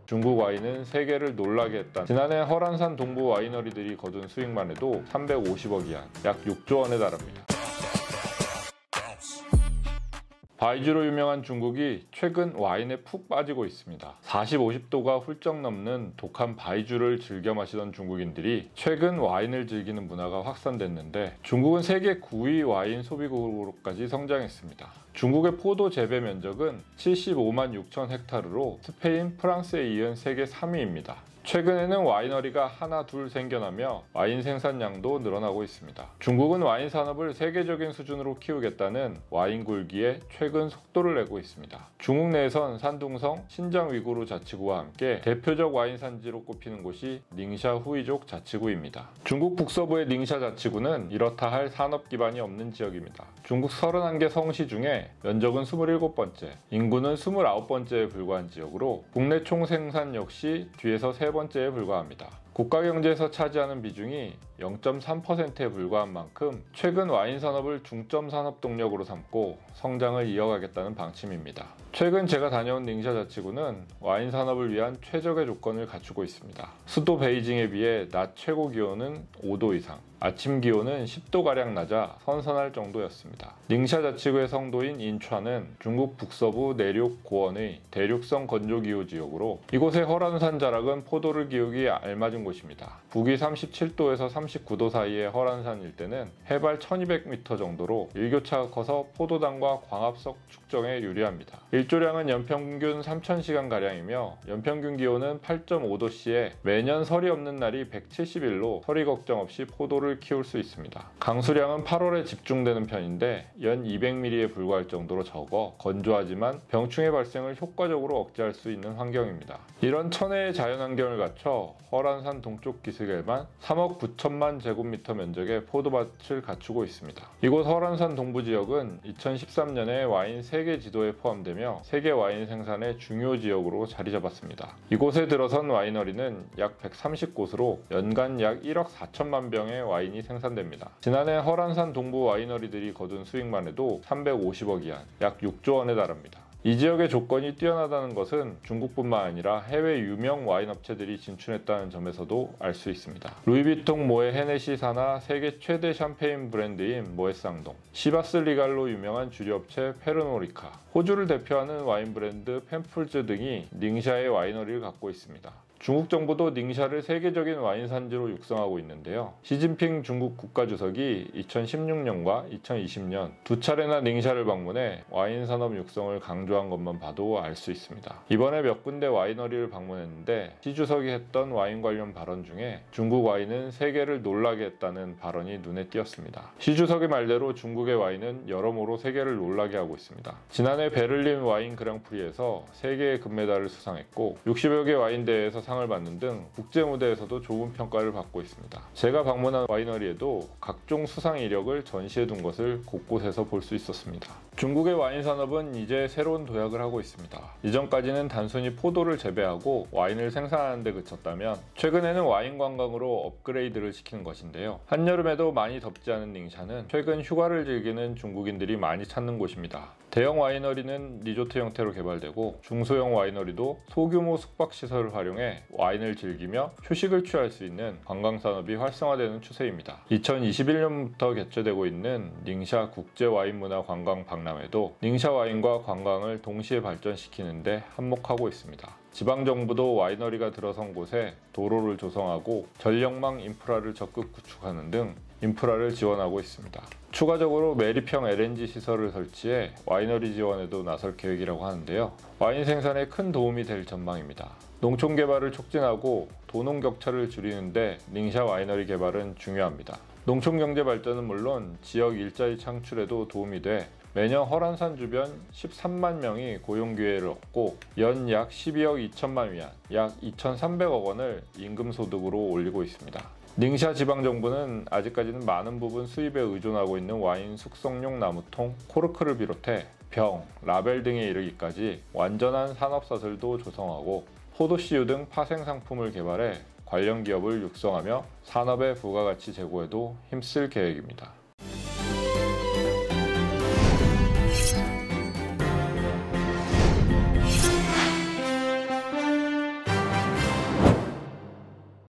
중국 와인은 세계를 놀라게 했다. 지난해 허란산 동부 와이너리들이 거둔 수익만 해도 350억 위안, 약 6조 원에 달합니다. 바이주로 유명한 중국이 최근 와인에 푹 빠지고 있습니다. 40, 50도가 훌쩍 넘는 독한 바이주를 즐겨 마시던 중국인들이 최근 와인을 즐기는 문화가 확산됐는데, 중국은 세계 9위 와인 소비국으로까지 성장했습니다. 중국의 포도 재배 면적은 75만 6천 헥타르로 스페인, 프랑스에 이은 세계 3위입니다. 최근에는 와이너리가 하나 둘 생겨나며 와인 생산량도 늘어나고 있습니다. 중국은 와인 산업을 세계적인 수준으로 키우겠다는 와인 굴기에 최근 속도를 내고 있습니다. 중국 내에선 산둥성, 신장 위구르 자치구와 함께 대표적 와인 산지로 꼽히는 곳이 닝샤 후이족 자치구입니다. 중국 북서부의 닝샤 자치구는 이렇다 할 산업 기반이 없는 지역입니다. 중국 31개 성시 중에 면적은 27번째, 인구는 29번째에 불과한 지역으로 국내 총 생산 역시 뒤에서 3번째에 불과합니다. 국가 경제에서 차지하는 비중이 0.3%에 불과한 만큼 최근 와인 산업을 중점 산업 동력으로 삼고 성장을 이어가겠다는 방침입니다. 최근 제가 다녀온 닝샤 자치구는 와인 산업을 위한 최적의 조건을 갖추고 있습니다. 수도 베이징에 비해 낮 최고 기온은 5도 이상, 아침 기온은 10도가량 낮아 선선할 정도였습니다. 닝샤 자치구의 성도인 인촤는 중국 북서부 내륙 고원의 대륙성 건조기후 지역으로 이곳의 허란산 자락은 포도를 기우기 알맞은 곳입니다. 북위 37도에서 39도 사이의 허란산 일대는 해발 1200m 정도로 일교차가 커서 포도당과 광합석 축정에 유리합니다. 일조량은 연평균 3000시간가량이며 연평균 기온은 8.5도씨에 매년 설이 없는 날이 170일로 설이 걱정 없이 포도를 키울 수 있습니다. 강수량은 8월에 집중되는 편인데 연 200mm에 불과할 정도로 적어 건조하지만 병충해 발생을 효과적으로 억제할 수 있는 환경입니다. 이런 천혜의 자연환경을 갖춰 허란산 동쪽 기슭에만 3억 9천만 제곱미터 면적의 포도밭을 갖추고 있습니다. 이곳 허란산 동부 지역은 2013년에 와인 세계 지도에 포함되며 세계 와인 생산의 중요 지역으로 자리 잡았습니다. 이곳에 들어선 와이너리는 약 130곳으로 연간 약 1억 4천만 병의 와인이 생산됩니다. 지난해 허란산 동부 와이너리들이 거둔 수익만 해도 350억 위안, 약 6조 원에 달합니다. 이 지역의 조건이 뛰어나다는 것은 중국뿐만 아니라 해외 유명 와인 업체들이 진출했다는 점에서도 알 수 있습니다. 루이비통 모에 헤네시 산하 세계 최대 샴페인 브랜드인 모에쌍동, 시바스 리갈로 유명한 주류업체 페르노리카, 호주를 대표하는 와인 브랜드 펜풀즈 등이 닝샤의 와이너리를 갖고 있습니다. 중국 정부도 닝샤를 세계적인 와인 산지로 육성하고 있는데요. 시진핑 중국 국가주석이 2016년과 2020년 두 차례나 닝샤를 방문해 와인 산업 육성을 강조한 것만 봐도 알 수 있습니다. 이번에 몇 군데 와이너리를 방문했는데 시 주석이 했던 와인 관련 발언 중에 중국 와인은 세계를 놀라게 했다는 발언이 눈에 띄었습니다. 시 주석의 말대로 중국의 와인은 여러모로 세계를 놀라게 하고 있습니다. 지난해 베를린 와인 그랑프리에서 3개의 금메달을 수상했고 60여 개 와인 대회에서 상을 받는 등 국제 무대에서도 좋은 평가를 받고 있습니다. 제가 방문한 와이너리에도 각종 수상 이력을 전시해 둔 것을 곳곳에서 볼 수 있었습니다. 중국의 와인 산업은 이제 새로운 도약을 하고 있습니다. 이전까지는 단순히 포도를 재배하고 와인을 생산하는 데 그쳤다면 최근에는 와인 관광으로 업그레이드를 시키는 것인데요. 한여름에도 많이 덥지 않은 닝샤는 최근 휴가를 즐기는 중국인들이 많이 찾는 곳입니다. 대형 와이너리는 리조트 형태로 개발되고 중소형 와이너리도 소규모 숙박시설을 활용해 와인을 즐기며 휴식을 취할 수 있는 관광산업이 활성화되는 추세입니다. 2021년부터 개최되고 있는 닝샤 국제와인문화관광 박람회도 닝샤 와인과 관광을 동시에 발전시키는 데 한몫하고 있습니다. 지방정부도 와이너리가 들어선 곳에 도로를 조성하고 전력망 인프라를 적극 구축하는 등 인프라를 지원하고 있습니다. 추가적으로 매립형 LNG 시설을 설치해 와이너리 지원에도 나설 계획이라고 하는데요. 와인 생산에 큰 도움이 될 전망입니다. 농촌 개발을 촉진하고 도농 격차를 줄이는데 닝샤 와이너리 개발은 중요합니다. 농촌 경제 발전은 물론 지역 일자리 창출에도 도움이 돼 매년 허란산 주변 13만 명이 고용 기회를 얻고 연 약 12억 2천만 위안, 약 2,300억 원을 임금 소득으로 올리고 있습니다. 닝샤 지방정부는 아직까지는 많은 부분 수입에 의존하고 있는 와인 숙성용 나무통, 코르크를 비롯해 병, 라벨 등에 이르기까지 완전한 산업사슬도 조성하고 포도씨유 등 파생 상품을 개발해 관련 기업을 육성하며 산업의 부가가치 제고에도 힘쓸 계획입니다.